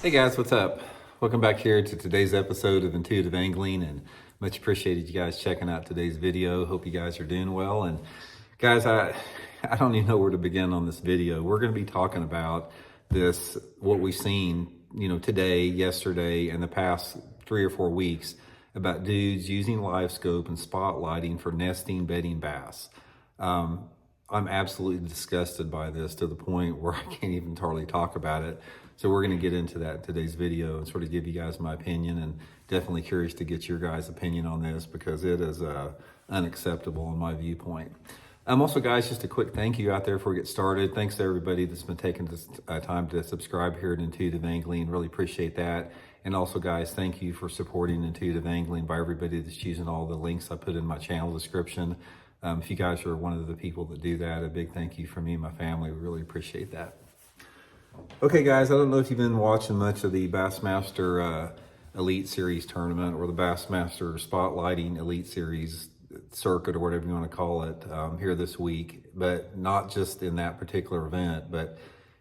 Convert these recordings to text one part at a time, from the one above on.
Hey guys, what's up? Welcome back here to today's episode of Intuitive Angling, and much appreciated you guys checking out today's video. Hope you guys are doing well. And guys, I don't even know where to begin on this video. We're going to be talking about what we've seen, today, yesterday, and the past 3 or 4 weeks about dudes using Livescope and spotlighting for nesting, bedding bass. I'm absolutely disgusted by this to the point where I can't even hardly talk about it. So we're going to get into that in today's video and sort of give you guys my opinion, and definitely curious to get your guys' opinion on this because it is unacceptable in my viewpoint. Also, guys, just a quick thank you out there before we get started. Thanks to everybody that's been taking this time to subscribe here at Intuitive Angling. Really appreciate that. And also, guys, thank you for supporting Intuitive Angling by everybody that's using all the links I put in my channel description. If you guys are one of the people that do that, a big thank you from me and my family. We really appreciate that. Okay, guys, I don't know if you've been watching much of the Bassmaster Elite Series tournament or the Bassmaster Spotlighting Elite Series circuit or whatever you want to call it here this week, but not just in that particular event, but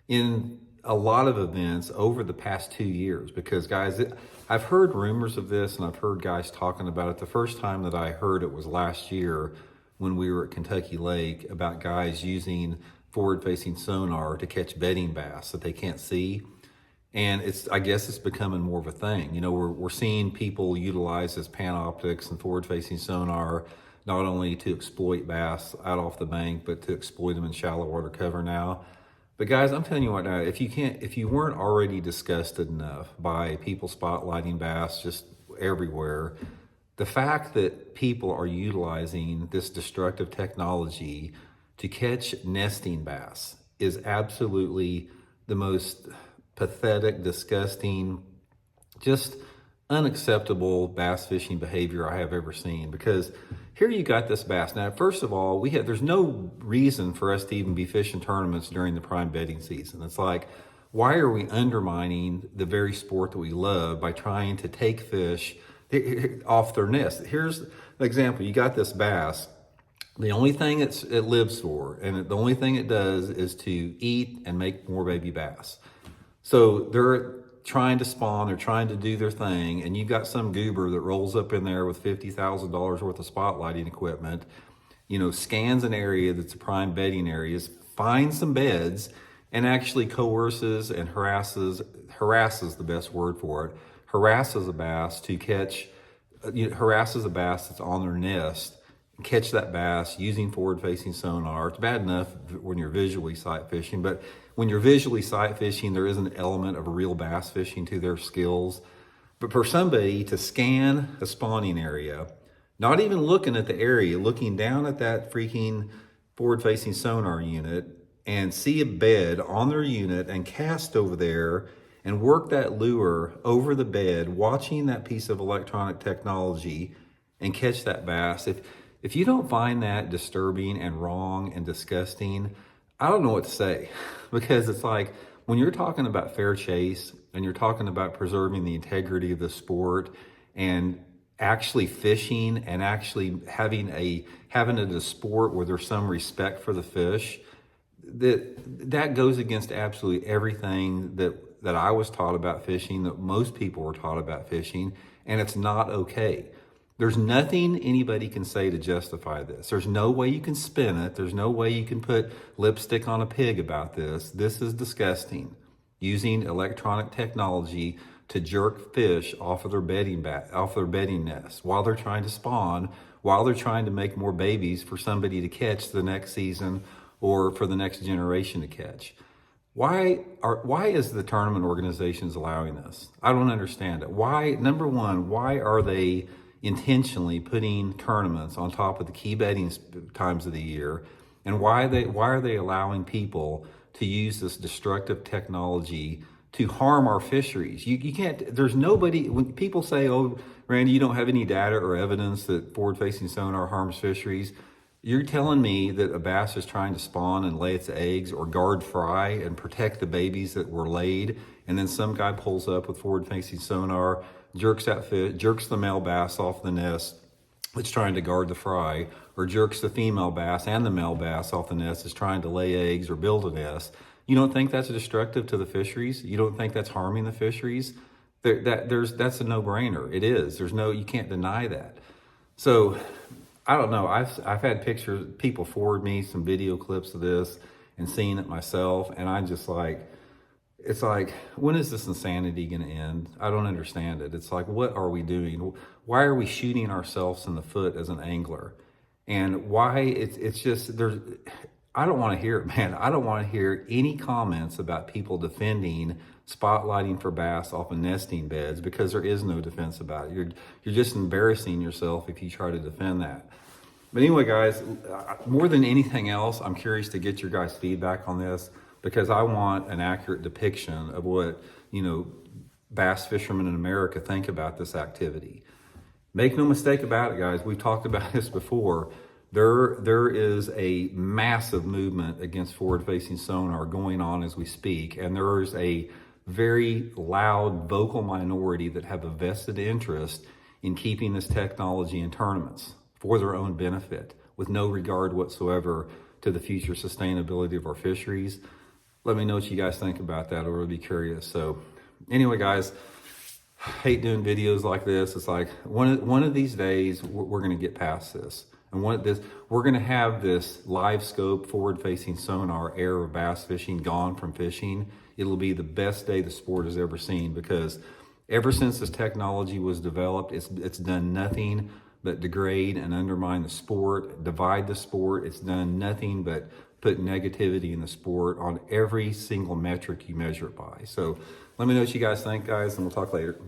in a lot of events over the past 2 years. Because, guys, I've heard rumors of this and I've heard guys talking about it. The first time that I heard it was last year when we were at Kentucky Lake about guys using forward-facing sonar to catch bedding bass that they can't see. And I guess it's becoming more of a thing. We're seeing people utilize this panoptics and forward-facing sonar not only to exploit bass out off the bank, but to exploit them in shallow water cover now. But guys, I'm telling you what now, if you weren't already disgusted enough by people spotlighting bass just everywhere, the fact that people are utilizing this destructive technology to catch nesting bass is absolutely the most pathetic, disgusting, just unacceptable bass fishing behavior I have ever seen. Because here you got this bass. Now, first of all, there's no reason for us to even be fishing tournaments during the prime bedding season. It's like, why are we undermining the very sport that we love by trying to take fish off their nest? Here's an example. You got this bass. The only thing it lives for, and the only thing it does, is to eat and make more baby bass. So they're trying to spawn, they're trying to do their thing, and you've got some goober that rolls up in there with $50,000 worth of spotlighting equipment, scans an area that's a prime bedding area, finds some beds, and actually coerces and harasses the best word for it, harasses a bass to catch, harasses a bass that's on their nest, catch that bass using forward-facing sonar. It's bad enough when you're visually sight fishing, but when you're visually sight fishing, there is an element of real bass fishing to their skills. But for somebody to scan a spawning area, not even looking at the area, looking down at that freaking forward-facing sonar unit and see a bed on their unit and cast over there and work that lure over the bed, watching that piece of electronic technology and catch that bass. If you don't find that disturbing and wrong and disgusting, I don't know what to say. Because it's like, when you're talking about fair chase and you're talking about preserving the integrity of the sport and actually fishing and actually having it a sport where there's some respect for the fish, that goes against absolutely everything that I was taught about fishing, that most people were taught about fishing, and it's not okay. There's nothing anybody can say to justify this. There's no way you can spin it. There's no way you can put lipstick on a pig about this. This is disgusting. Using electronic technology to jerk fish off of their bedding nests while they're trying to spawn, while they're trying to make more babies for somebody to catch the next season or for the next generation to catch. Why is the tournament organizations allowing this? I don't understand it. Number one, why are they intentionally putting tournaments on top of the key bedding times of the year? And why are they allowing people to use this destructive technology to harm our fisheries? You can't, there's nobody, when people say, oh, Randy, you don't have any data or evidence that forward-facing sonar harms fisheries, you're telling me that a bass is trying to spawn and lay its eggs or guard fry and protect the babies that were laid, and then some guy pulls up with forward-facing sonar, jerks the male bass off the nest, that's trying to guard the fry, or jerks the female bass and the male bass off the nest is trying to lay eggs or build a nest, you don't think that's destructive to the fisheries? You don't think that's harming the fisheries? That's a no-brainer. It is. You can't deny that. So I don't know. I've had pictures, people forward me some video clips of this and seeing it myself, and I just like, it's like, when is this insanity going to end? I don't understand it. It's like, what are we doing? Why are we shooting ourselves in the foot as an angler? And why it's just, I don't want to hear it, man. I don't want to hear any comments about people defending spotlighting for bass off of nesting beds, because there is no defense about it. You're just embarrassing yourself if you try to defend that. But anyway, guys, more than anything else, I'm curious to get your guys' feedback on this, because I want an accurate depiction of what, bass fishermen in America think about this activity. Make no mistake about it, guys. We've talked about this before. There is a massive movement against forward-facing sonar going on as we speak, and there is a very loud, vocal minority that have a vested interest in keeping this technology in tournaments for their own benefit, with no regard whatsoever to the future sustainability of our fisheries. Let me know what you guys think about that. I'll really be curious. So anyway, guys, I hate doing videos like this. It's like one of these days we're going to get past this. And we're going to have this live scope forward-facing sonar era of bass fishing gone from fishing. It'll be the best day the sport has ever seen, because ever since this technology was developed, it's done nothing but degrade and undermine the sport, divide the sport. It's done nothing but put negativity in the sport on every single metric you measure it by. So let me know what you guys think, guys, and we'll talk later.